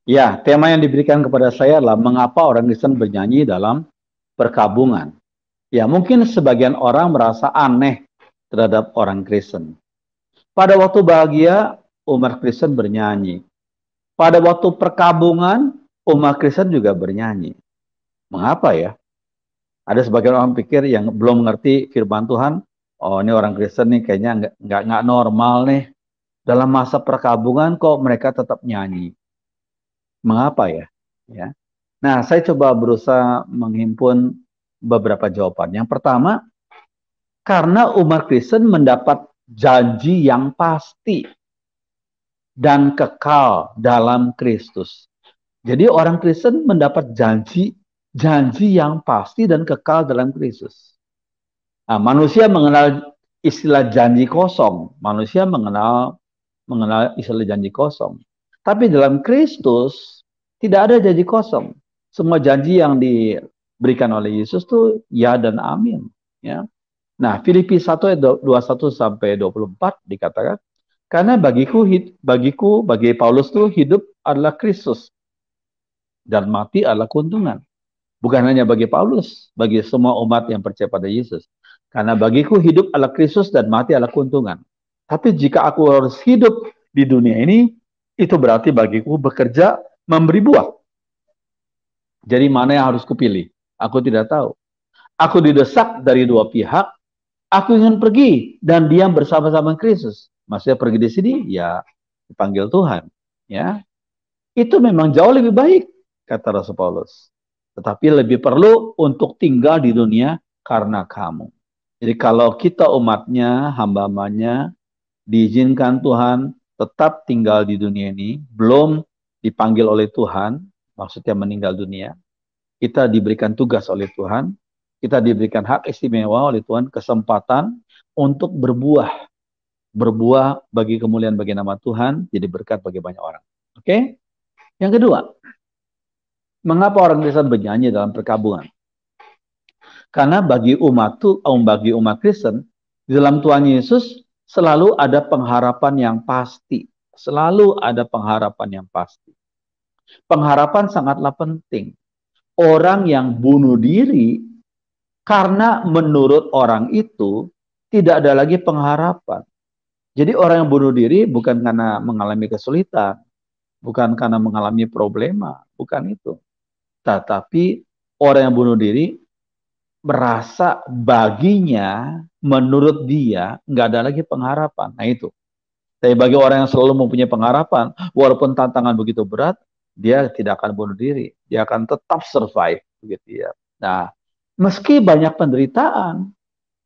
Ya, tema yang diberikan kepada saya adalah mengapa orang Kristen bernyanyi dalam perkabungan. Ya, mungkin sebagian orang merasa aneh terhadap orang Kristen. Pada waktu bahagia, umat Kristen bernyanyi. Pada waktu perkabungan, umat Kristen juga bernyanyi. Mengapa ya? Ada sebagian orang pikir yang belum mengerti firman Tuhan, oh ini orang Kristen nih kayaknya nggak normal nih. Dalam masa perkabungan kok mereka tetap nyanyi. Mengapa ya? Ya. Nah, saya coba berusaha menghimpun beberapa jawaban. Yang pertama, karena umat Kristen mendapat janji yang pasti dan kekal dalam Kristus. Jadi orang Kristen mendapat janji yang pasti dan kekal dalam Kristus. Nah, manusia mengenal istilah janji kosong. Manusia mengenal istilah janji kosong. Tapi dalam Kristus tidak ada janji kosong. Semua janji yang diberikan oleh Yesus itu ya dan amin. Ya. Nah, Filipi 1 ayat 21 sampai 24 dikatakan, karena bagi Paulus itu hidup adalah Kristus dan mati adalah keuntungan. Bukan hanya bagi Paulus, bagi semua umat yang percaya pada Yesus. Karena bagiku hidup adalah Kristus dan mati adalah keuntungan. Tapi jika aku harus hidup di dunia ini, itu berarti bagiku bekerja memberi buah. Jadi mana yang harus kupilih? Aku tidak tahu. Aku didesak dari dua pihak. Aku ingin pergi dan diam bersama-sama Kristus. Maksudnya pergi di sini, ya dipanggil Tuhan. Ya, itu memang jauh lebih baik, kata Rasul Paulus. Tetapi lebih perlu untuk tinggal di dunia karena kamu. Jadi kalau kita umatnya, hamba-hambanya, diizinkan Tuhan tetap tinggal di dunia ini, belum dipanggil oleh Tuhan, maksudnya meninggal dunia, kita diberikan tugas oleh Tuhan, kita diberikan hak istimewa oleh Tuhan, kesempatan untuk berbuah. Berbuah bagi kemuliaan bagi nama Tuhan, jadi berkat bagi banyak orang. Oke? Yang kedua, mengapa orang Kristen bernyanyi dalam perkabungan? Karena bagi umat Kristen, di dalam Tuhan Yesus selalu ada pengharapan yang pasti. Selalu ada pengharapan yang pasti. Pengharapan sangatlah penting. Orang yang bunuh diri, karena menurut orang itu, tidak ada lagi pengharapan. Jadi orang yang bunuh diri bukan karena mengalami kesulitan, bukan karena mengalami problema, bukan itu. Tetapi orang yang bunuh diri merasa baginya, menurut dia, nggak ada lagi pengharapan. Nah itu. Tapi bagi orang yang selalu mempunyai pengharapan, walaupun tantangan begitu berat, dia tidak akan bunuh diri. Dia akan tetap survive. Begitu ya. Nah, meski banyak penderitaan,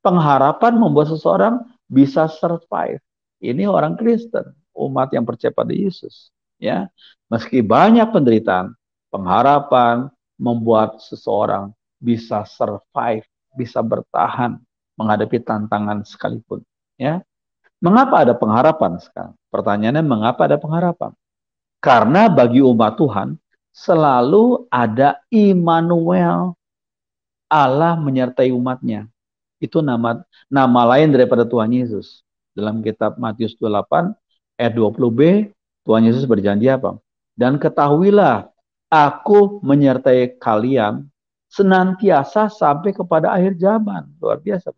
pengharapan membuat seseorang bisa survive. Ini orang Kristen, umat yang percaya pada Yesus. Ya, meski banyak penderitaan, pengharapan membuat seseorang bisa survive, bisa bertahan menghadapi tantangan sekalipun. Ya, mengapa ada pengharapan sekarang? Pertanyaannya, mengapa ada pengharapan? Karena bagi umat Tuhan selalu ada Immanuel, Allah menyertai umatnya. Itu nama lain daripada Tuhan Yesus. Dalam kitab Matius 28 ayat 20b, Tuhan Yesus berjanji apa? Dan ketahuilah, aku menyertai kalian senantiasa sampai kepada akhir zaman. Luar biasa.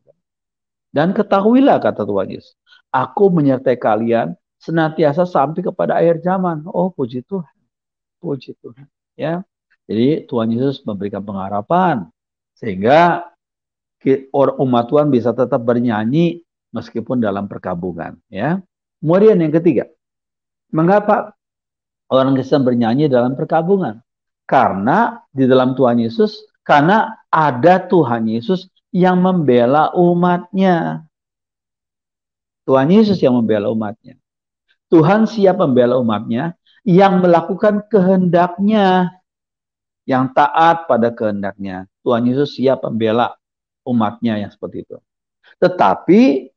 Dan ketahuilah, kata Tuhan Yesus, aku menyertai kalian senantiasa sampai kepada akhir zaman. Oh, puji Tuhan. Puji Tuhan. Ya. Jadi Tuhan Yesus memberikan pengharapan sehingga umat Tuhan bisa tetap bernyanyi meskipun dalam perkabungan. Ya. Kemudian yang ketiga, mengapa orang Kristen bernyanyi dalam perkabungan? Karena di dalam Tuhan Yesus, karena ada Tuhan Yesus yang membela umatnya. Tuhan Yesus yang membela umatnya. Tuhan siap membela umatnya yang melakukan kehendaknya, yang taat pada kehendaknya. Tuhan Yesus siap membela umatnya yang seperti itu. Tetapi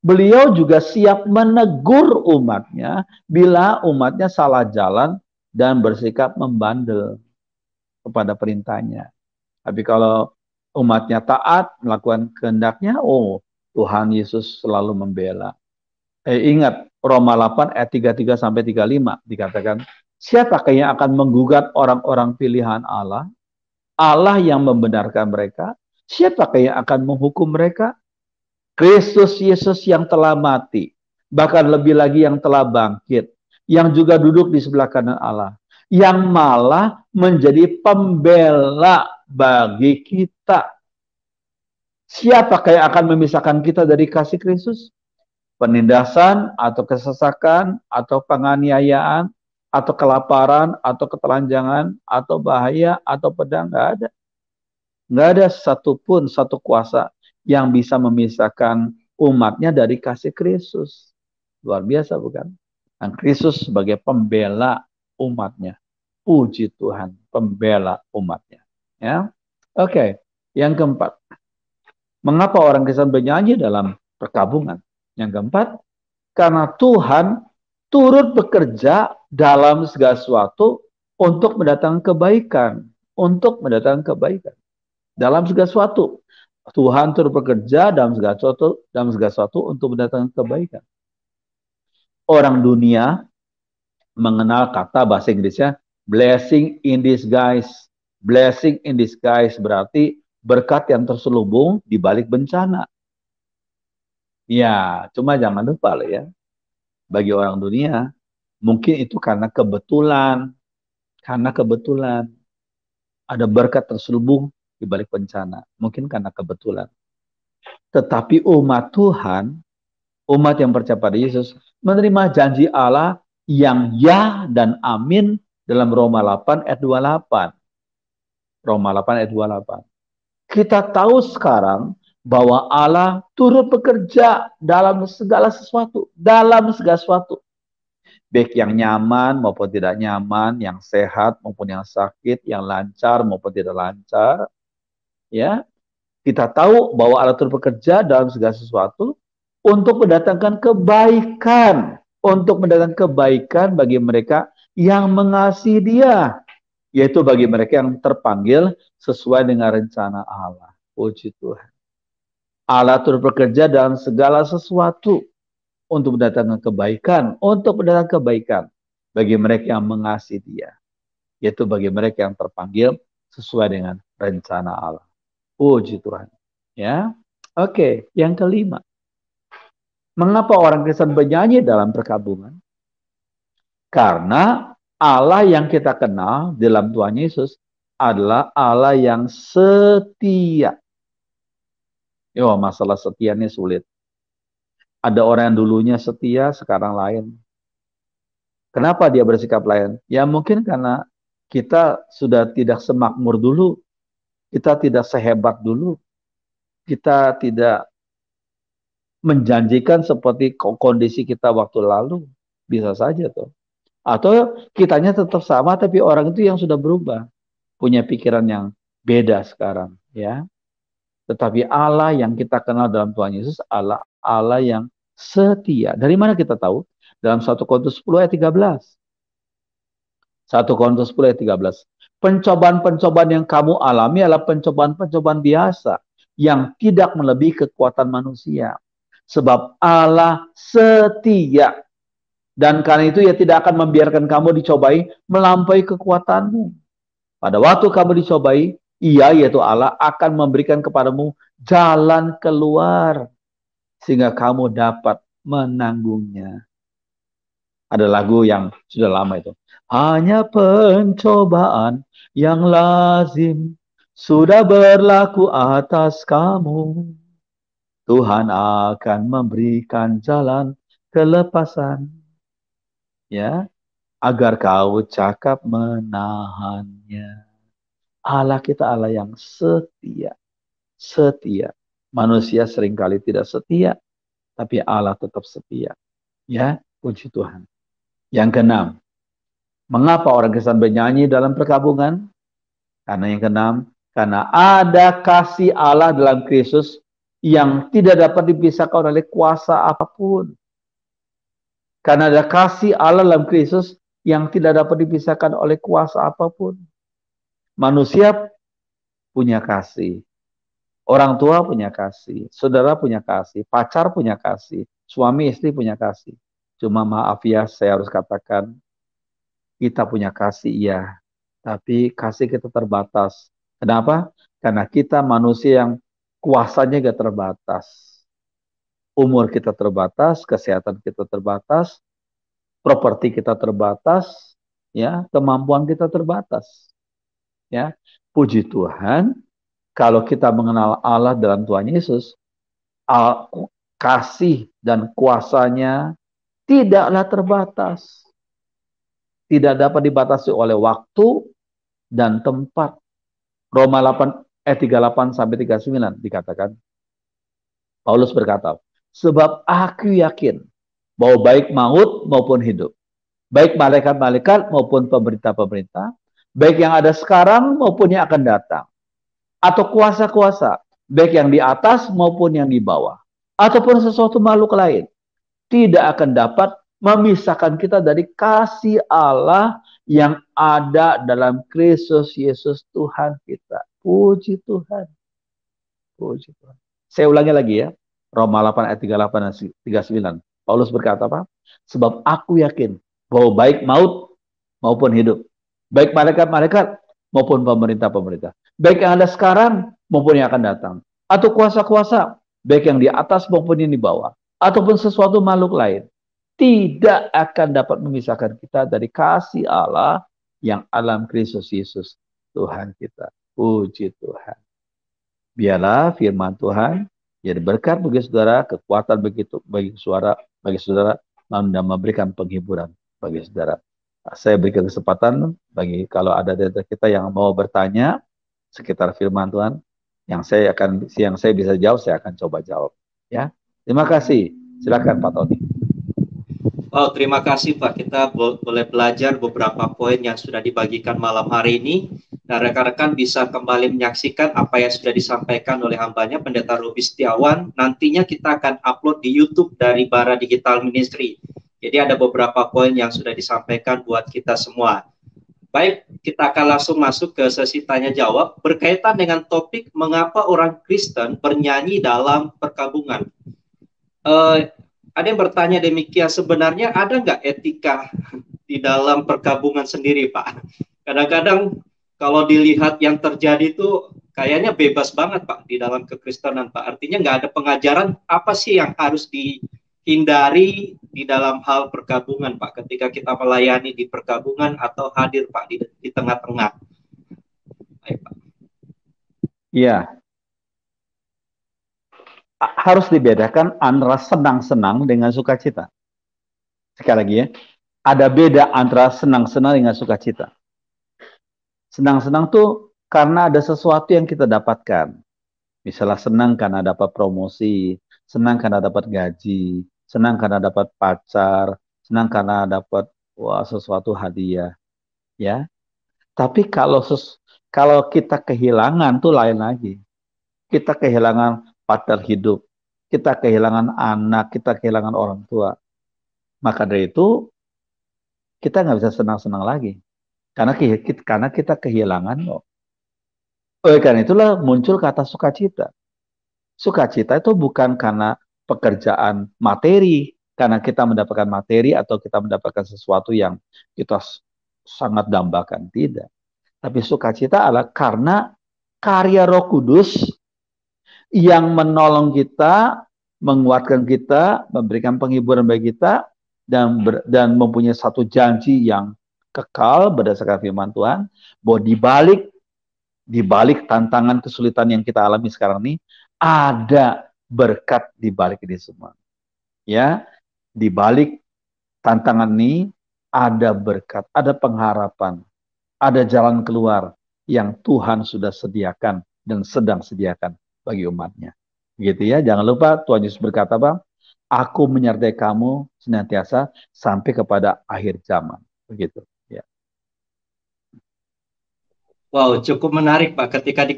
beliau juga siap menegur umatnya bila umatnya salah jalan dan bersikap membandel kepada perintahnya. Tapi kalau umatnya taat melakukan kehendaknya, oh Tuhan Yesus selalu membela. Ingat Roma 8 ayat 33 sampai 35 dikatakan, Siapakah yang akan menggugat orang-orang pilihan Allah? Allah yang membenarkan mereka. Siapakah yang akan menghukum mereka? Kristus Yesus yang telah mati. Bahkan lebih lagi yang telah bangkit. Yang juga duduk di sebelah kanan Allah. Yang malah menjadi pembela bagi kita. Siapakah yang akan memisahkan kita dari kasih Kristus? Penindasan atau kesesakan atau penganiayaan atau kelaparan atau ketelanjangan atau bahaya atau pedang, nggak ada. Nggak ada satupun satu kuasa yang bisa memisahkan umatnya dari kasih Kristus. Luar biasa bukan? Dan Kristus sebagai pembela umatnya. Puji Tuhan, pembela umatnya. Ya, oke. Yang keempat, mengapa orang Kristen bernyanyi dalam perkabungan? Yang keempat, karena Tuhan turut bekerja dalam segala sesuatu untuk mendatangkan kebaikan. Untuk mendatangkan kebaikan. Dalam segala sesuatu. Tuhan turut bekerja dalam segala sesuatu untuk mendatangkan kebaikan. Orang dunia mengenal kata bahasa Inggrisnya blessing in disguise. Blessing in disguise berarti berkat yang terselubung di balik bencana. Ya, cuma jangan lupa loh ya. Bagi orang dunia, mungkin itu karena kebetulan. Karena kebetulan. Ada berkat terselubung di balik bencana. Mungkin karena kebetulan. Tetapi umat Tuhan, umat yang percaya pada Yesus, menerima janji Allah yang ya dan amin dalam Roma 8 ayat 28. Roma 8 ayat 28. Kita tahu sekarang bahwa Allah turut bekerja dalam segala sesuatu. Dalam segala sesuatu. Baik yang nyaman maupun tidak nyaman, yang sehat maupun yang sakit, yang lancar maupun tidak lancar. Ya, kita tahu bahwa Allah turut bekerja dalam segala sesuatu untuk mendatangkan kebaikan. Untuk mendatangkan kebaikan bagi mereka yang mengasihi Dia. Yaitu bagi mereka yang terpanggil sesuai dengan rencana Allah. Puji Tuhan. Allah turut bekerja dalam segala sesuatu untuk mendatangkan kebaikan. Untuk mendatangkan kebaikan bagi mereka yang mengasihi Dia. Yaitu bagi mereka yang terpanggil sesuai dengan rencana Allah. Puji Tuhan. Ya, oke. Yang kelima, mengapa orang Kristen bernyanyi dalam perkabungan? Karena Allah yang kita kenal dalam Tuhan Yesus adalah Allah yang setia. Yo, masalah setia ini sulit. Ada orang yang dulunya setia, sekarang lain. Kenapa dia bersikap lain? Ya mungkin karena kita sudah tidak semakmur dulu. Kita tidak sehebat dulu. Kita tidak menjanjikan seperti kondisi kita waktu lalu. Bisa saja tuh. Atau kitanya tetap sama tapi orang itu yang sudah berubah. Punya pikiran yang beda sekarang. Ya. Tetapi Allah yang kita kenal dalam Tuhan Yesus adalah Allah yang setia. Dari mana kita tahu? Dalam 1 Korintus 10 ayat 13. 1 Korintus 10 ayat 13. Pencobaan-pencobaan yang kamu alami adalah pencobaan-pencobaan biasa yang tidak melebihi kekuatan manusia. Sebab Allah setia. Dan karena itu ia tidak akan membiarkan kamu dicobai melampaui kekuatanmu. Pada waktu kamu dicobai, ia yaitu Allah akan memberikan kepadamu jalan keluar. Sehingga kamu dapat menanggungnya. Ada lagu yang sudah lama itu. Hanya pencobaan yang lazim sudah berlaku atas kamu. Tuhan akan memberikan jalan kelepasan. Ya, agar kau cakap menahannya. Allah kita Allah yang setia. Setia. Manusia seringkali tidak setia, tapi Allah tetap setia. Ya, puji Tuhan. Yang keenam, mengapa orang Kristen bernyanyi dalam perkabungan? Karena yang keenam, karena ada kasih Allah dalam Kristus yang tidak dapat dipisahkan oleh kuasa apapun. Karena ada kasih Allah dalam Kristus yang tidak dapat dipisahkan oleh kuasa apapun. Manusia punya kasih. Orang tua punya kasih. Saudara punya kasih. Pacar punya kasih. Suami istri punya kasih. Cuma maaf ya, saya harus katakan. Kita punya kasih, iya. Tapi kasih kita terbatas. Kenapa? Karena kita manusia yang kuasanya gak terbatas. Umur kita terbatas, kesehatan kita terbatas, properti kita terbatas, ya, kemampuan kita terbatas. Ya, puji Tuhan, kalau kita mengenal Allah dalam Tuhan Yesus, kasih dan kuasanya tidaklah terbatas. Tidak dapat dibatasi oleh waktu dan tempat. Roma 8 ayat 38 sampai 39 dikatakan, Paulus berkata, sebab aku yakin bahwa baik maut maupun hidup, baik malaikat-malaikat maupun pemerintah-pemerintah, baik yang ada sekarang maupun yang akan datang, atau kuasa-kuasa, baik yang di atas maupun yang di bawah, ataupun sesuatu makhluk lain, tidak akan dapat memisahkan kita dari kasih Allah yang ada dalam Kristus Yesus Tuhan kita. Puji Tuhan. Puji Tuhan. Saya ulangi lagi ya. Roma 8 ayat 38 dan 39. Paulus berkata apa? Sebab aku yakin bahwa baik maut maupun hidup, baik malaikat-malaikat maupun pemerintah-pemerintah, baik yang ada sekarang maupun yang akan datang, atau kuasa-kuasa, baik yang di atas maupun yang di bawah, ataupun sesuatu makhluk lain, tidak akan dapat memisahkan kita dari kasih Allah yang dalam Kristus Yesus Tuhan kita. Puji Tuhan. Biarlah firman Tuhan jadi berkat bagi saudara, kekuatan begitu bagi saudara, dan memberikan penghiburan bagi saudara. Saya berikan kesempatan bagi kalau ada dari kita yang mau bertanya sekitar firman Tuhan, yang saya bisa jawab, saya akan coba jawab. Ya, terima kasih. Silakan Pak Tony. Oh, terima kasih Pak. Kita boleh belajar beberapa poin yang sudah dibagikan malam hari ini. Dan rekan-rekan bisa kembali menyaksikan apa yang sudah disampaikan oleh hambanya, Pendeta Robi Setiawan. Nantinya kita akan upload di YouTube dari Bara Digital Ministry. Jadi ada beberapa poin yang sudah disampaikan buat kita semua. Baik, kita akan langsung masuk ke sesi tanya-jawab berkaitan dengan topik mengapa orang Kristen bernyanyi dalam perkabungan. Ada yang bertanya demikian, sebenarnya ada nggak etika di dalam perkabungan sendiri, Pak? Kadang-kadang kalau dilihat yang terjadi itu kayaknya bebas banget, Pak, di dalam kekristenan, Pak. Artinya nggak ada pengajaran apa sih yang harus dihindari di dalam hal perkabungan, Pak, ketika kita melayani di perkabungan atau hadir, Pak, di tengah-tengah. Baik, Pak. Iya. Harus dibedakan antara senang-senang dengan sukacita. Sekali lagi ya, ada beda antara senang-senang dengan sukacita. Senang-senang tuh karena ada sesuatu yang kita dapatkan. Misalnya senang karena dapat promosi, senang karena dapat gaji, senang karena dapat pacar, senang karena dapat sesuatu hadiah, ya. Tapi kalau kita kehilangan tuh lain lagi. Kita kehilangan partner hidup, kita kehilangan anak, kita kehilangan orang tua. Maka dari itu kita nggak bisa senang-senang lagi, karena kita kehilangan loh. Oleh karena itulah muncul kata sukacita. Sukacita itu bukan karena pekerjaan materi, karena kita mendapatkan materi atau kita mendapatkan sesuatu yang kita sangat dambakan, tidak. Tapi sukacita adalah karena karya Roh Kudus yang menolong kita, menguatkan kita, memberikan penghiburan bagi kita, dan mempunyai satu janji yang kekal berdasarkan firman Tuhan, bahwa di balik tantangan kesulitan yang kita alami sekarang ini, ada berkat di balik ini semua. Ya, di balik tantangan ini ada berkat, ada pengharapan, ada jalan keluar yang Tuhan sudah sediakan dan sedang sediakan bagi umatnya. Gitu ya, jangan lupa Tuhan Yesus berkata, Bang, aku menyertai kamu senantiasa sampai kepada akhir zaman. Begitu. Ya. Wow, cukup menarik Pak ketika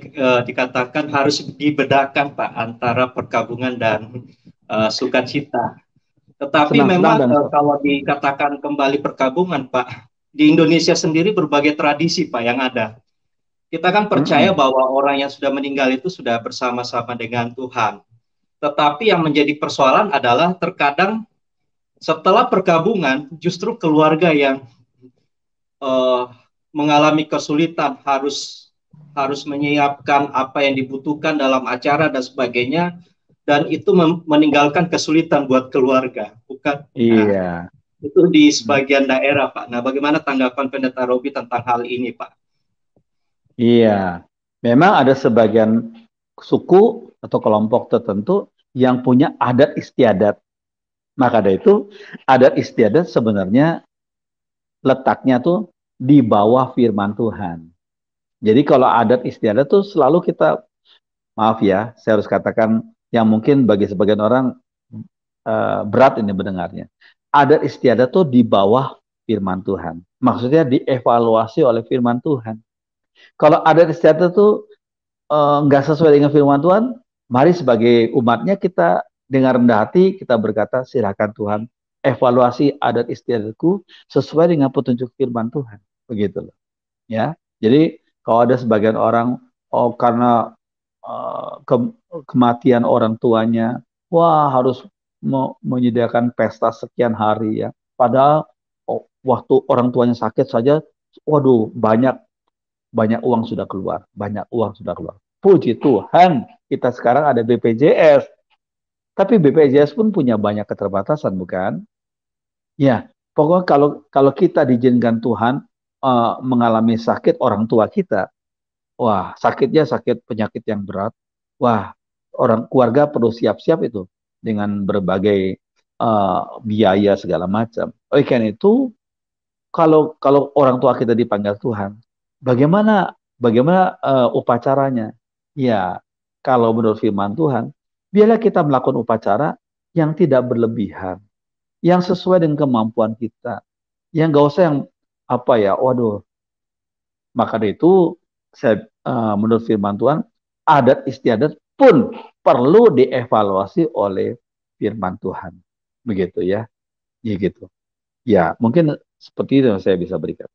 dikatakan harus dibedakan Pak antara perkabungan dan sukacita. Tetapi memang kalau dikatakan kembali perkabungan Pak, di Indonesia sendiri berbagai tradisi Pak yang ada. Kita kan percaya bahwa orang yang sudah meninggal itu sudah bersama-sama dengan Tuhan. Tetapi yang menjadi persoalan adalah terkadang setelah perkabungan justru keluarga yang eh, mengalami kesulitan, harus menyiapkan apa yang dibutuhkan dalam acara dan sebagainya, dan itu meninggalkan kesulitan buat keluarga, bukan? Nah, Iya. itu di sebagian daerah, Pak. Nah, bagaimana tanggapan Pendeta Robi tentang hal ini, Pak? Iya, memang ada sebagian suku atau kelompok tertentu yang punya adat istiadat. Maka dari itu, adat istiadat sebenarnya letaknya tuh di bawah firman Tuhan. Jadi kalau adat istiadat tuh selalu kita, maaf ya, saya harus katakan yang mungkin bagi sebagian orang berat ini mendengarnya. Adat istiadat tuh di bawah firman Tuhan. Maksudnya dievaluasi oleh firman Tuhan. Kalau adat istiadat tuh nggak sesuai dengan firman Tuhan, mari sebagai umatnya kita dengan rendah hati kita berkata, silakan Tuhan evaluasi adat istiadatku sesuai dengan petunjuk firman Tuhan, begitu loh. Ya, jadi kalau ada sebagian orang, oh karena kematian orang tuanya, wah harus menyediakan pesta sekian hari ya. Padahal waktu orang tuanya sakit saja, waduh banyak banyak uang sudah keluar, banyak uang sudah keluar. Puji Tuhan, kita sekarang ada BPJS. Tapi BPJS pun punya banyak keterbatasan, bukan? Ya, pokoknya kalau kita diizinkan Tuhan mengalami sakit orang tua kita, wah sakitnya sakit penyakit yang berat, wah orang keluarga perlu siap-siap itu dengan berbagai biaya segala macam. Oleh karena itu, kalau kalau orang tua kita dipanggil Tuhan, bagaimana bagaimana upacaranya? Ya, kalau menurut firman Tuhan, biarlah kita melakukan upacara yang tidak berlebihan, yang sesuai dengan kemampuan kita, yang gak usah yang apa ya, waduh. Maka dari itu, saya menurut firman Tuhan, adat istiadat pun perlu dievaluasi oleh firman Tuhan, begitu ya, ya gitu. Ya, mungkin seperti itu yang saya bisa berikan.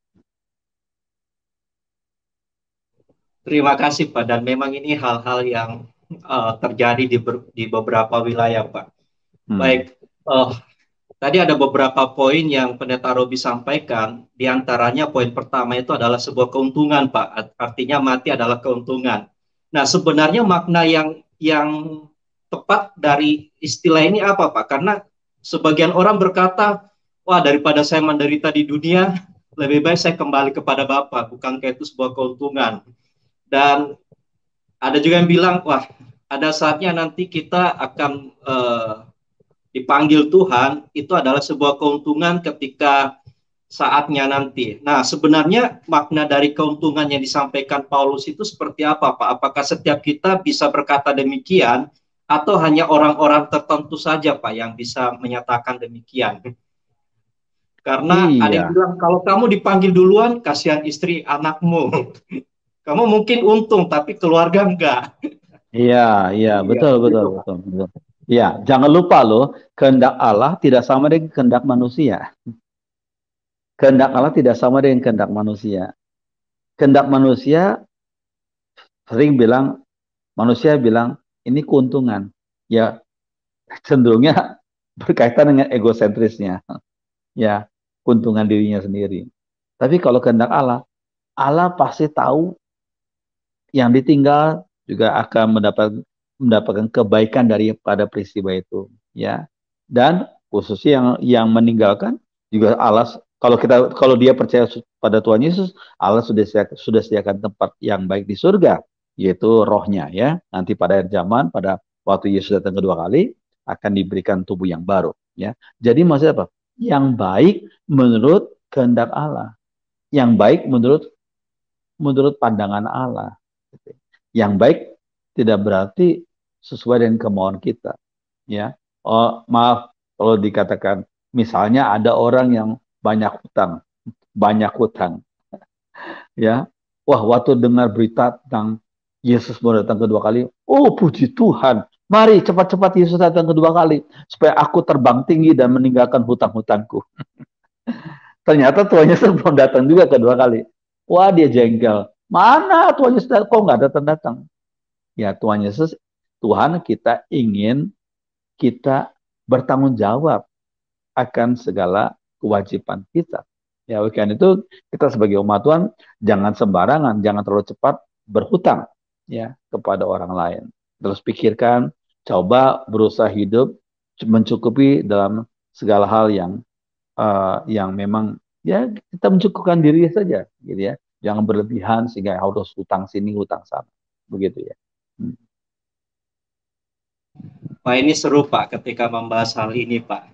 Terima kasih, Pak. Dan memang ini hal-hal yang terjadi di beberapa wilayah, Pak. Hmm. Baik, eh, tadi ada beberapa poin yang Pendeta Robi sampaikan. Di antaranya poin pertama itu adalah sebuah keuntungan, Pak. Artinya mati adalah keuntungan. Nah, sebenarnya makna yang tepat dari istilah ini apa, Pak? Karena sebagian orang berkata, wah daripada saya menderita di dunia, lebih baik saya kembali kepada Bapa. Bukankah itu sebuah keuntungan? Dan ada juga yang bilang, wah ada saatnya nanti kita akan dipanggil Tuhan, itu adalah sebuah keuntungan ketika saatnya nanti. Nah, sebenarnya makna dari keuntungan yang disampaikan Paulus itu seperti apa, Pak? Apakah setiap kita bisa berkata demikian, atau hanya orang-orang tertentu saja, Pak, yang bisa menyatakan demikian? Karena ada yang Iya, bilang, kalau kamu dipanggil duluan, kasihan istri anakmu. Kamu mungkin untung, tapi keluarga enggak. iya, iya, Iya, betul, betul, begitu, Pak. betul, betul. Iya, jangan lupa loh, kehendak Allah tidak sama dengan kehendak manusia. Kehendak Allah tidak sama dengan kehendak manusia. Kehendak manusia sering bilang, manusia bilang, ini keuntungan. Ya, cenderungnya berkaitan dengan egosentrisnya. Ya, keuntungan dirinya sendiri. Tapi kalau kehendak Allah, Allah pasti tahu yang ditinggal juga akan mendapatkan kebaikan daripada peristiwa itu, ya. Dan khususnya yang meninggalkan juga Allah, kalau dia percaya pada Tuhan Yesus, Allah sudah sediakan tempat yang baik di surga, yaitu rohnya, ya. Nanti pada akhir zaman, pada waktu Yesus datang kedua kali, akan diberikan tubuh yang baru, ya. Jadi maksudnya apa? Yang baik menurut kehendak Allah, yang baik menurut menurut pandangan Allah. Yang baik tidak berarti sesuai dengan kemauan kita. Ya, oh, maaf kalau dikatakan, misalnya ada orang yang banyak hutang, ya. Wah, waktu dengar berita tentang Yesus mau datang kedua kali, oh puji Tuhan, mari cepat-cepat Yesus datang kedua kali supaya aku terbang tinggi dan meninggalkan hutang-hutangku. Ternyata Tuhan Yesus belum datang juga kedua kali. Wah, dia jengkel. Mana Tuhan Yesus kok nggak datang-datang? Ya, Tuhan Yesus, Tuhan kita ingin kita bertanggung jawab akan segala kewajiban kita. Ya, weekend itu kita sebagai umat Tuhan jangan sembarangan, jangan terlalu cepat berhutang ya kepada orang lain. Terus pikirkan, coba berusaha hidup mencukupi dalam segala hal yang memang ya kita mencukupkan diri saja, gitu ya. Jangan berlebihan sehingga harus hutang sini, hutang sana, begitu ya. Hmm. Pak, ini seru Pak ketika membahas hal ini Pak.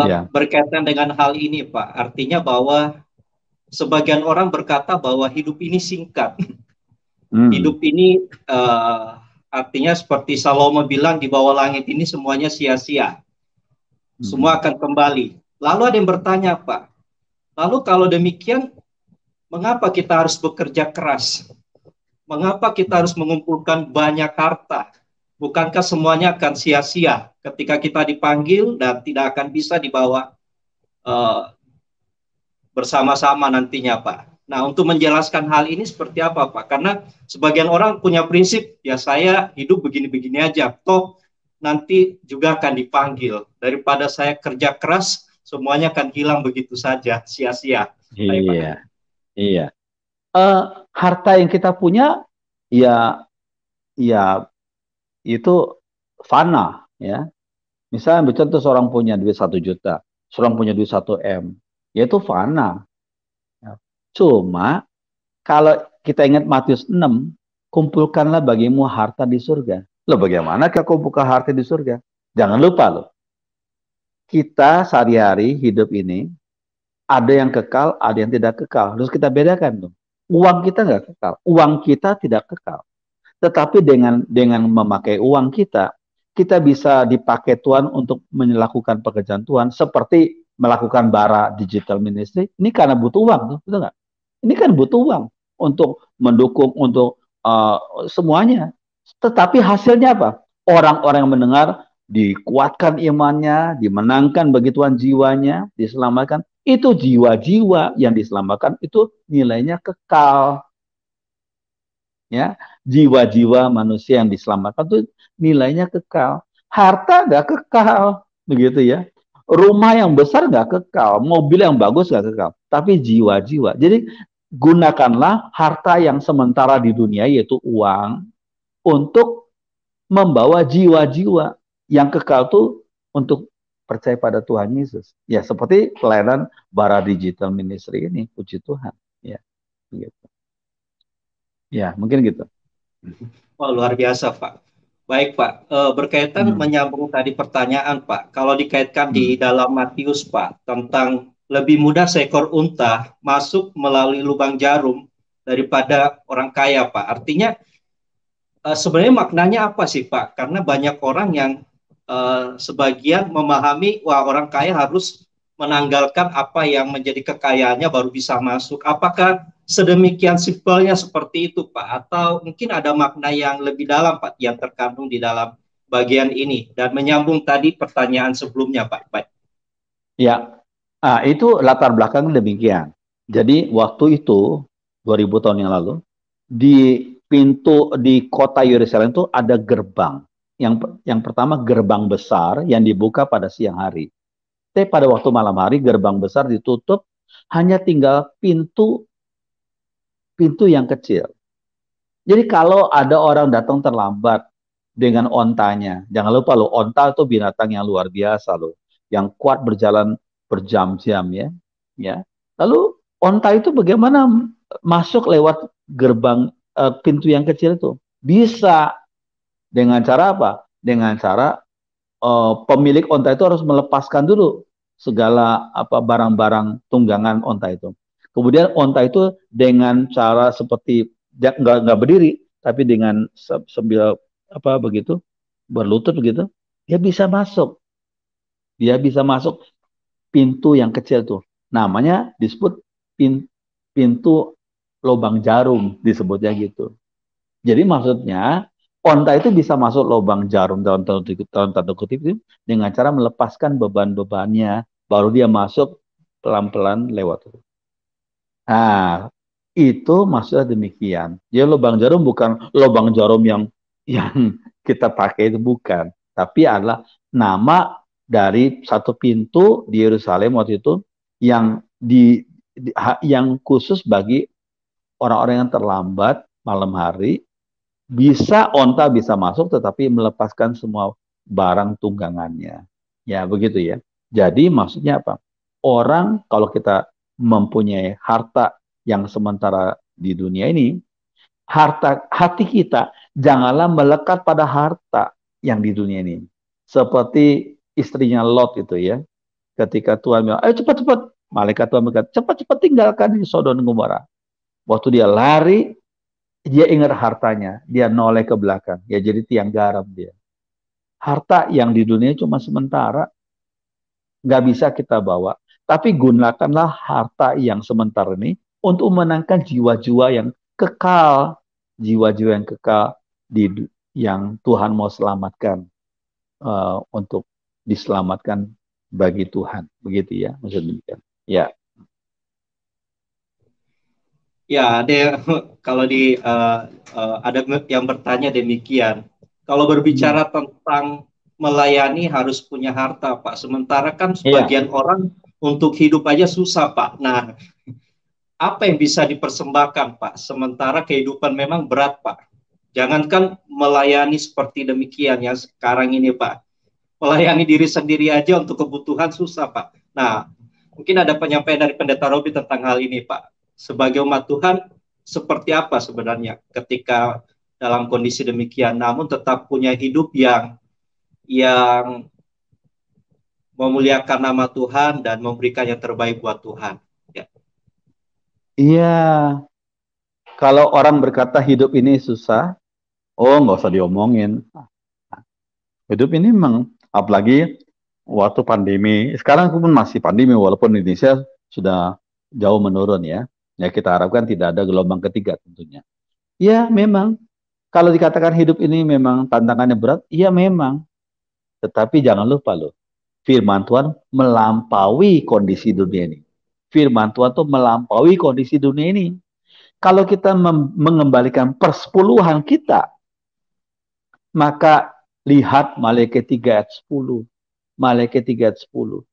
Ya, Berkaitan dengan hal ini Pak, artinya bahwa sebagian orang berkata bahwa hidup ini singkat. hmm. Hidup ini artinya seperti Salomo bilang, di bawah langit ini semuanya sia-sia. Semua Hmm. akan kembali. Lalu ada yang bertanya Pak, lalu kalau demikian mengapa kita harus bekerja keras? Mengapa kita harus mengumpulkan banyak harta? Bukankah semuanya akan sia-sia ketika kita dipanggil dan tidak akan bisa dibawa uh, bersama-sama nantinya, Pak? Nah, untuk menjelaskan hal ini seperti apa, Pak? Karena sebagian orang punya prinsip, ya saya hidup begini-begini aja, toh nanti juga akan dipanggil. Daripada saya kerja keras, semuanya akan hilang begitu saja, sia-sia. Baik, Pak. Iya, iya. Eh, Harta yang kita punya, ya, ya itu fana, ya. Misalnya bercontoh seorang punya duit 1 juta, seorang punya duit 1 M, ya itu fana. Ya. Cuma kalau kita ingat Matius 6, kumpulkanlah bagimu harta di surga. Loh, bagaimana kalau buka harta di surga? Jangan lupa loh, kita sehari-hari hidup ini ada yang kekal, ada yang tidak kekal. Terus kita bedakan tuh. Uang kita nggak kekal, uang kita tidak kekal. Tetapi dengan memakai uang kita, kita bisa dipakai Tuhan untuk melakukan pekerjaan Tuhan seperti melakukan bara digital ministry. Ini karena butuh uang, betul nggak? Ini kan butuh uang untuk mendukung untuk semuanya. Tetapi hasilnya apa? Orang-orang yang mendengar dikuatkan imannya, dimenangkan bagi Tuhan jiwanya, diselamatkan. Itu jiwa-jiwa yang diselamatkan itu nilainya kekal. Ya, jiwa-jiwa manusia yang diselamatkan itu nilainya kekal. Harta nggak kekal, begitu ya. Rumah yang besar nggak kekal, mobil yang bagus nggak kekal, tapi jiwa-jiwa. Jadi gunakanlah harta yang sementara di dunia yaitu uang untuk membawa jiwa-jiwa yang kekal tuh untuk percaya pada Tuhan Yesus. Ya seperti pelayanan Bara Digital Ministry ini, puji Tuhan. Ya, gitu. Ya mungkin gitu. Oh, luar biasa, Pak. Baik, Pak. Berkaitan Hmm. menyambung tadi pertanyaan, Pak. Kalau dikaitkan di Hmm. dalam Matius, Pak, tentang lebih mudah seekor unta masuk melalui lubang jarum daripada orang kaya, Pak. Artinya sebenarnya maknanya apa sih, Pak? Karena banyak orang yang sebagian memahami, wah orang kaya harus menanggalkan apa yang menjadi kekayaannya baru bisa masuk. Apakah sedemikian simpelnya seperti itu, Pak? Atau mungkin ada makna yang lebih dalam, Pak, yang terkandung di dalam bagian ini? Dan menyambung tadi pertanyaan sebelumnya, Pak. Baik. Ya, itu latar belakang demikian. Jadi waktu itu 2000 tahun yang lalu di pintu di kota Yerusalem itu ada gerbang. Yang pertama gerbang besar yang dibuka pada siang hari. Tapi pada waktu malam hari gerbang besar ditutup, hanya tinggal pintu pintu yang kecil. Jadi kalau ada orang datang terlambat dengan ontanya, jangan lupa loh, onta itu binatang yang luar biasa loh, yang kuat berjalan berjam-jam ya. Ya. Lalu onta itu bagaimana masuk lewat gerbang pintu yang kecil itu? Bisa dengan cara apa? Dengan cara pemilik onta itu harus melepaskan dulu segala apa barang-barang tunggangan onta itu. Kemudian onta itu dengan cara seperti nggak berdiri, tapi dengan sambil apa begitu berlutut begitu, dia bisa masuk. Dia bisa masuk pintu yang kecil tuh. Namanya disebut pintu lubang jarum disebutnya gitu. Jadi maksudnya onta itu bisa masuk lubang jarum dalam tanda kutip itu dengan cara melepaskan beban-bebannya, baru dia masuk pelan-pelan lewat. Nah, itu maksudnya demikian. Jadi lubang jarum bukan lubang jarum yang kita pakai itu bukan, tapi adalah nama dari satu pintu di Yerusalem waktu itu yang yang khusus bagi orang-orang yang terlambat malam hari, bisa onta bisa masuk tetapi melepaskan semua barang tunggangannya. Ya, begitu ya. Jadi maksudnya apa? Orang kalau kita mempunyai harta yang sementara di dunia ini, hati kita janganlah melekat pada harta yang di dunia ini. Seperti istrinya Lot itu ya. Ketika Tuhan bilang, ayo cepat-cepat. Malaikat Tuhan berkata, cepat-cepat tinggalkan di Sodom dan Gomora. Waktu dia lari, dia ingat hartanya. Dia noleh ke belakang. Ya jadi tiang garam dia. Harta yang di dunia cuma sementara. Nggak bisa kita bawa. Tapi gunakanlah harta yang sementara ini untuk menangkan jiwa-jiwa yang kekal. Jiwa-jiwa yang kekal yang Tuhan mau selamatkan. Untuk diselamatkan bagi Tuhan. Begitu ya. Maksudnya. Ya. Ya, ada kalau ada yang bertanya demikian. Kalau berbicara tentang melayani harus punya harta, Pak. Sementara kan Iya. sebagian orang untuk hidup aja susah, Pak. Nah, apa yang bisa dipersembahkan, Pak? Sementara kehidupan memang berat, Pak. Jangankan melayani seperti demikian yang sekarang ini, Pak. Melayani diri sendiri aja untuk kebutuhan susah, Pak. Nah, mungkin ada penyampaian dari Pendeta Robi tentang hal ini, Pak. Sebagai umat Tuhan, seperti apa sebenarnya ketika dalam kondisi demikian, namun tetap punya hidup yang memuliakan nama Tuhan dan memberikan yang terbaik buat Tuhan. Ya. Iya. Kalau orang berkata hidup ini susah, oh nggak usah diomongin. Hidup ini memang, apalagi waktu pandemi, sekarang pun masih pandemi, walaupun Indonesia sudah jauh menurun ya. Ya kita harapkan tidak ada gelombang ketiga tentunya. Ya memang, kalau dikatakan hidup ini memang tantangannya berat, iya memang. Tetapi jangan lupa loh, firman Tuhan melampaui kondisi dunia ini. Firman Tuhan tuh melampaui kondisi dunia ini. Kalau kita mengembalikan persepuluhan kita, maka lihat Malaikat 3 ayat 10. Malaikat 3 ayat 10.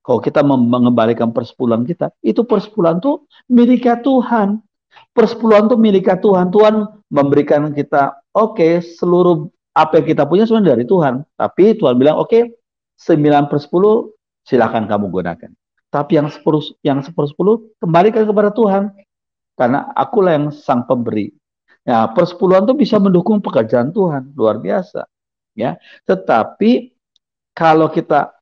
Kalau kita mengembalikan persepuluhan kita, itu persepuluhan itu miliknya Tuhan. Persepuluhan itu miliknya Tuhan. Tuhan memberikan kita, oke, seluruh apa yang kita punya sebenarnya dari Tuhan. Tapi Tuhan bilang, oke, 9 per 10 silakan kamu gunakan. Tapi yang 10 kembalikan kepada Tuhan. Karena akulah yang sang pemberi. Ya, persepuluhan itu bisa mendukung pekerjaan Tuhan, luar biasa. Ya, tetapi kalau kita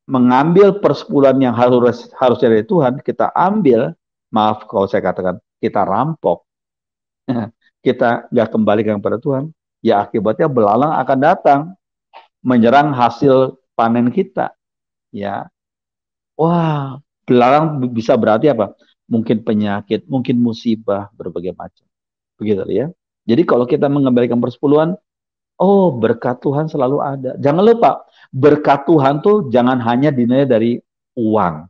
mengambil persepuluhan yang harus dari Tuhan, kita ambil, maaf kalau saya katakan, kita rampok, kita nggak kembalikan kepada Tuhan, ya akibatnya belalang akan datang, menyerang hasil panen kita. Ya, wah, belalang bisa berarti apa? Mungkin penyakit, mungkin musibah, berbagai macam. Begitu ya. Jadi kalau kita mengembalikan persepuluhan, oh berkat Tuhan selalu ada. Jangan lupa, berkat Tuhan tuh jangan hanya dinilai dari uang.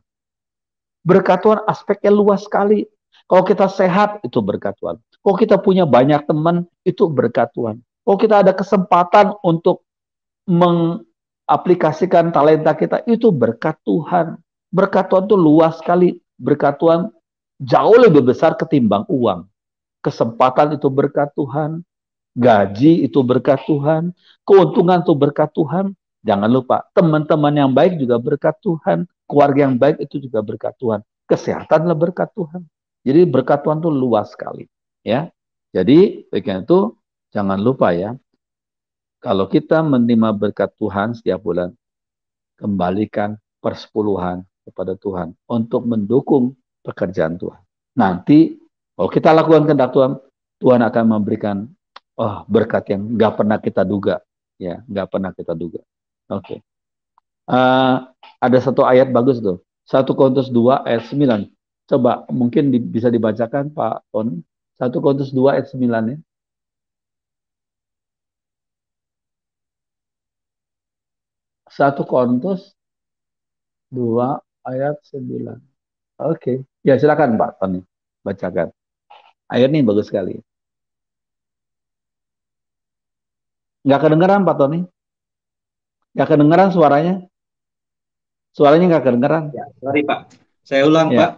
Berkat Tuhan aspeknya luas sekali. Kalau kita sehat, itu berkat Tuhan. Kalau kita punya banyak teman, itu berkat Tuhan. Kalau kita ada kesempatan untuk mengaplikasikan talenta kita, itu berkat Tuhan. Berkat Tuhan itu luas sekali. Berkat Tuhan jauh lebih besar ketimbang uang. Kesempatan itu berkat Tuhan. Gaji itu berkat Tuhan. Keuntungan itu berkat Tuhan. Jangan lupa, teman-teman yang baik juga berkat Tuhan. Keluarga yang baik itu juga berkat Tuhan. Kesehatanlah berkat Tuhan. Jadi berkat Tuhan itu luas sekali. Ya. Jadi, bagian itu jangan lupa ya. Kalau kita menerima berkat Tuhan setiap bulan, kembalikan persepuluhan kepada Tuhan untuk mendukung pekerjaan Tuhan. Nanti, kalau kita lakukan kehendak Tuhan, Tuhan akan memberikan berkat yang nggak pernah kita duga, ya, nggak pernah kita duga. Oke. Ada satu ayat bagus tuh, 1 Korintus 2 ayat 9. Coba mungkin bisa dibacakan Pak Tony. 1 Korintus 2 ayat 9 ya. 1 Korintus 2 ayat 9. Oke. Ya silakan Pak Tony, bacakan. Ayat ini bagus sekali. Nggak kedengeran Pak Tony? Nggak kedengeran suaranya? Suaranya nggak kedengeran. Ya, sorry Pak. Saya ulang Ya, Pak.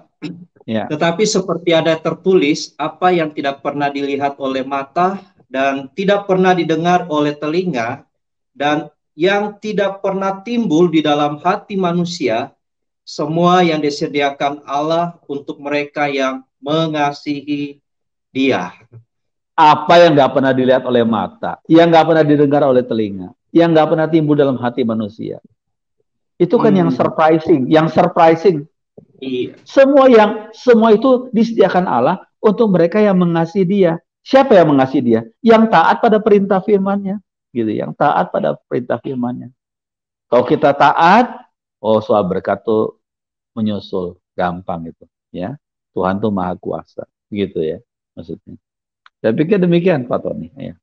ya. Tetapi seperti ada tertulis, apa yang tidak pernah dilihat oleh mata dan tidak pernah didengar oleh telinga dan yang tidak pernah timbul di dalam hati manusia, semua yang disediakan Allah untuk mereka yang mengasihi Dia. Apa yang nggak pernah dilihat oleh mata, yang nggak pernah didengar oleh telinga, yang nggak pernah timbul dalam hati manusia. Itu kan yang Hmm, surprising, yang surprising. iya. Semua itu disediakan Allah untuk mereka yang mengasihi Dia. Siapa yang mengasihi Dia? Yang taat pada perintah firman-Nya, gitu. Yang taat pada perintah firman-Nya. Kalau kita taat, oh soal berkat tuh menyusul, gampang itu, ya. Tuhan tuh maha kuasa, gitu ya, maksudnya. Saya pikir demikian, Pak Tony. Ya.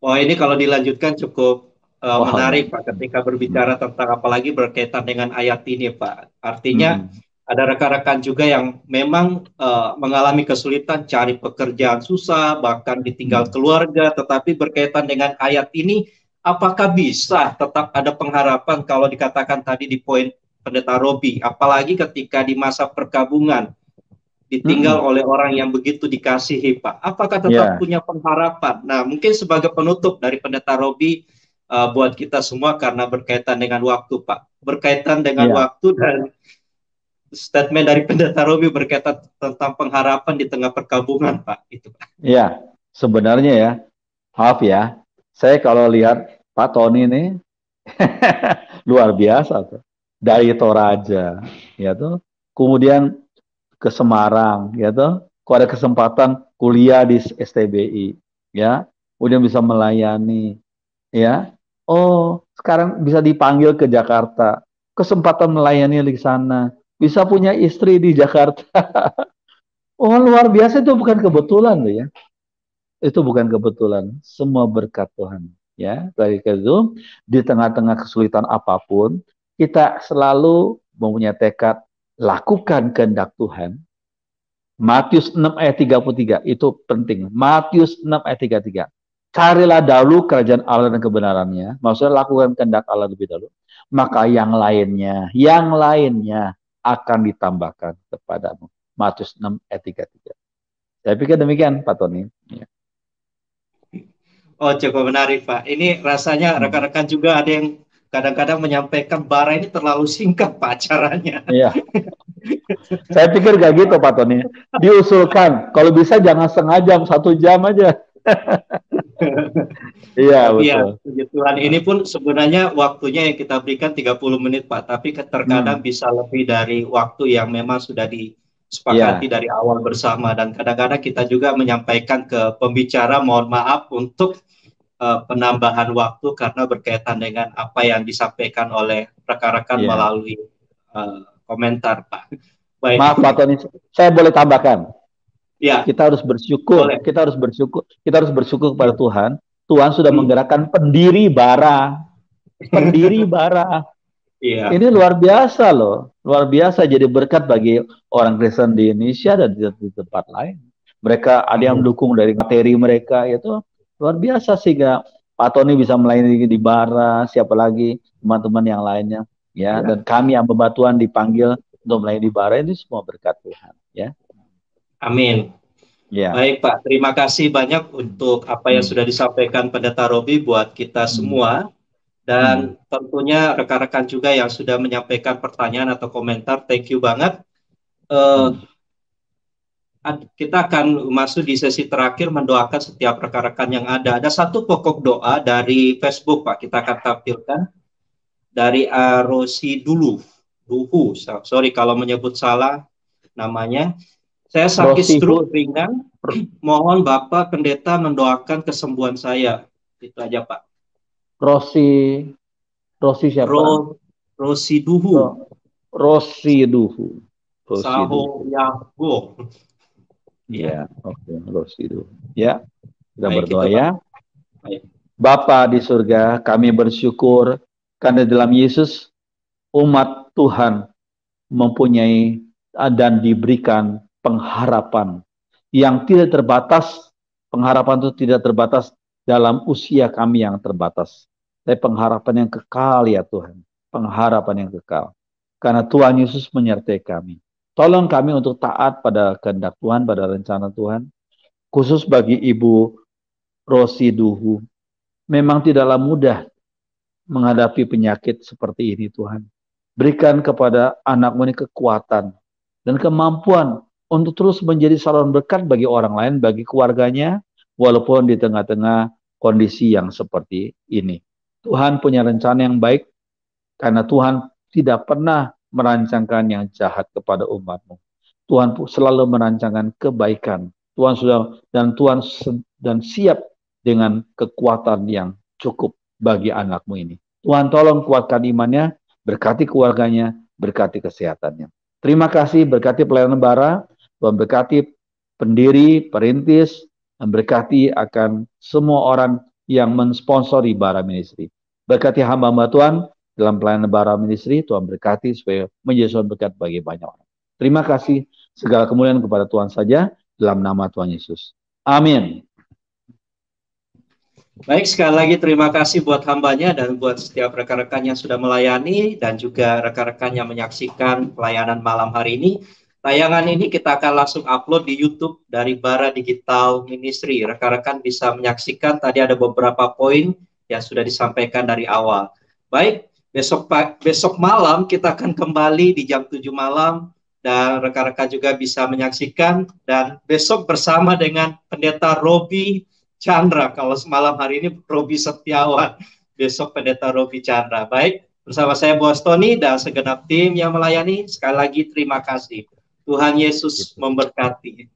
Wah, ini kalau dilanjutkan cukup Oh ya. menarik, Pak, ketika berbicara tentang apalagi berkaitan dengan ayat ini, Pak. Artinya Hmm. ada rekan-rekan juga yang memang mengalami kesulitan cari pekerjaan susah, bahkan ditinggal Hmm. keluarga, tetapi berkaitan dengan ayat ini, apakah bisa tetap ada pengharapan kalau dikatakan tadi di poin Pendeta Robi, apalagi ketika di masa perkabungan, ditinggal Hmm. oleh orang yang begitu dikasihi, Pak. Apakah tetap Ya, punya pengharapan? Nah, mungkin sebagai penutup dari Pendeta Robi buat kita semua karena berkaitan dengan waktu, Pak. Berkaitan dengan ya, waktu dan statement dari Pendeta Robi berkaitan tentang pengharapan di tengah perkabungan, Pak. Itu, Pak. ya. Sebenarnya ya, maaf ya, saya kalau lihat Pak Tony ini luar biasa tuh. Dari Toraja, ya tuh. Kemudian ke Semarang, ya tuh. Kalau ada kesempatan kuliah di STBI, ya. Kemudian bisa melayani, ya. Oh, sekarang bisa dipanggil ke Jakarta. Kesempatan melayani di sana. Bisa punya istri di Jakarta. Oh, luar biasa, itu bukan kebetulan loh ya. Itu bukan kebetulan, semua berkat Tuhan. Ya, dari itu di tengah-tengah kesulitan apapun, kita selalu mempunyai tekad lakukan kehendak Tuhan. Matius 6 ayat 33 itu penting. Matius 6 ayat 33. Carilah dahulu kerajaan Allah dan kebenarannya. Maksudnya lakukan kehendak Allah lebih dahulu. Maka yang lainnya akan ditambahkan kepadamu. Matius 6 ayat 33. Saya pikir demikian, Pak Tony. Ya. Oh, cukup menarik, Pak. Ini rasanya Hmm. rekan-rekan juga ada yang kadang-kadang menyampaikan bara ini terlalu singkat, Pak, acaranya. Iya, saya pikir gak gitu Pak Tony. Diusulkan, kalau bisa jangan setengah jam, 1 jam aja. Iya Tapi ya, betul. puji Tuhan ini pun sebenarnya waktunya yang kita berikan 30 menit, Pak. Tapi terkadang Hmm. bisa lebih dari waktu yang memang sudah disepakati Iya, dari awal bersama. Dan kadang-kadang kita juga menyampaikan ke pembicara, mohon maaf untuk penambahan waktu karena berkaitan dengan apa yang disampaikan oleh rekan-rekan iya. melalui komentar, Pak. Baik, Maaf Pak Tony, saya boleh tambahkan. ya, Kita harus bersyukur, boleh. kita harus bersyukur kepada Ya. Tuhan. Tuhan sudah Hmm. menggerakkan pendiri bara, pendiri bara. Iya. Ini luar biasa loh, luar biasa jadi berkat bagi orang Kristen di Indonesia dan di tempat lain. Mereka ada yang Amin. mendukung dari materi mereka, itu luar biasa sehingga Pak Tony bisa melayani di Bara, siapa lagi teman-teman yang lainnya, ya. Ya. Dan kami yang Bebatuan dipanggil untuk melayani di Bara, ini semua berkat Tuhan, ya. Amin. Ya. Baik Pak, terima kasih banyak untuk apa yang Hmm. sudah disampaikan Pendeta Robi buat kita Hmm. semua. Hmm. Dan tentunya rekan-rekan juga yang sudah menyampaikan pertanyaan atau komentar, thank you banget. Hmm. Kita akan masuk di sesi terakhir mendoakan setiap rekan-rekan yang ada. Ada satu pokok doa dari Facebook Pak, kita akan tampilkan dari Arosi Duhu. Sorry kalau menyebut salah namanya. Saya sakit Rosihu, stroke ringan, mohon Bapak Pendeta mendoakan kesembuhan saya. Itu aja Pak. Rosi, Rosi siapa? Rosi Duhu. Rosiduhu, Saho Rosiduhu. Yago. Ya, Ya, oke, Rosiduhu. Ya, kita baik berdoa itu Pak. ya. Baik. Bapa di surga, kami bersyukur karena dalam Yesus umat Tuhan mempunyai dan diberikan pengharapan yang tidak terbatas. Pengharapan itu tidak terbatas dalam usia kami yang terbatas. Tapi pengharapan yang kekal ya Tuhan. Pengharapan yang kekal. karena Tuhan Yesus menyertai kami. Tolong kami untuk taat pada kehendak Tuhan, pada rencana Tuhan. Khusus bagi Ibu Rosi Duhu, memang tidaklah mudah menghadapi penyakit seperti ini Tuhan. Berikan kepada anakmu ini kekuatan dan kemampuan untuk terus menjadi saluran berkat bagi orang lain, bagi keluarganya, walaupun di tengah-tengah kondisi yang seperti ini. Tuhan punya rencana yang baik, karena Tuhan tidak pernah merancangkan yang jahat kepada umat-Mu. Tuhan selalu merancangkan kebaikan. Tuhan dan siap dengan kekuatan yang cukup bagi anakmu ini. Tuhan tolong kuatkan imannya, berkati keluarganya, berkati kesehatannya. Terima kasih, berkati pelayanan bara, Tuhan berkati pendiri, perintis, dan berkati akan semua orang yang mensponsori Bara Ministry. Berkati hamba-hamba Tuhan dalam pelayanan Bara Ministry, Tuhan berkati supaya menjadi suatu berkat bagi banyak orang. Terima kasih, segala kemuliaan kepada Tuhan saja, dalam nama Tuhan Yesus. Amin. Baik, sekali lagi terima kasih buat hambanya dan buat setiap rekan-rekan yang sudah melayani dan juga rekan-rekan yang menyaksikan pelayanan malam hari ini. Tayangan ini kita akan langsung upload di YouTube dari Bara Digital Ministry. Rekan-rekan bisa menyaksikan, tadi ada beberapa poin yang sudah disampaikan dari awal. Baik, besok malam kita akan kembali di jam 7 malam dan rekan-rekan juga bisa menyaksikan, dan besok bersama dengan Pendeta Robi Chandra. Kalau semalam hari ini Robi Setiawan, besok Pendeta Robi Chandra. Baik, bersama saya Bos Tony dan segenap tim yang melayani, sekali lagi terima kasih. Tuhan Yesus memberkati.